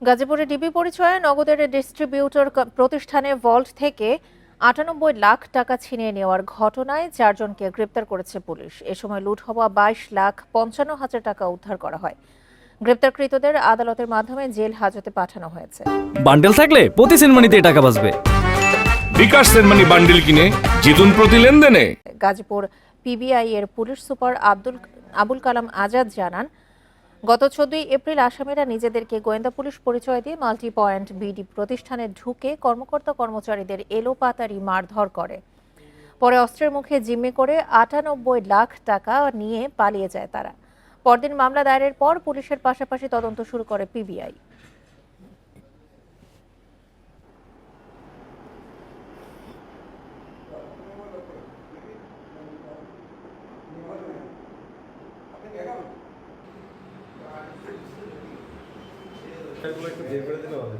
গাজীপুরে ডিবি পরিচয়ে নগদের ডিস্ট্রিবিউটর প্রতিষ্ঠানে ভল্ট থেকে ৯৮ লাখ টাকা ছিনিয়ে নেওয়ার ঘটনায় ৪ জনকে গ্রেপ্তার করেছে পুলিশ। এ সময় লুট হওয়া ২২,৫৫,০০০ টাকা উদ্ধার করা হয়। গ্রেপ্তারকৃতদের আদালতের মাধ্যমে জেল হাজতে পাঠানো হয়েছে। বান্ডেল থাকলে প্রতি সেনমানিতে টাকা বাঁচবে। বিকাশ সেনমানি বান্ডেল কিনে জিতুন প্রতি লেনদেনে। গাজীপুর পিবিআই এর পুলিশ সুপার আবুল কালাম আজাদ জানান, গত ১৪ এপ্রিল আসামিরা নিজেদেরকে গোয়েন্দা পুলিশ পরিচয় দিয়ে মাল্টি পয়েন্ট বিডি প্রতিষ্ঠানে ঢুকে কর্মকর্তা কর্মচারীদের এলোপাতাড়ি মারধর করে। পরে অস্ত্রের মুখে জিম্মি করে ৯৮ লাখ টাকা নিয়ে পালিয়ে যায় তারা। পরদিন মামলা দায়েরের পর পুলিশের পাশাপাশি তদন্ত শুরু করে পিবিআই। একটু বের করে দিলে হবে।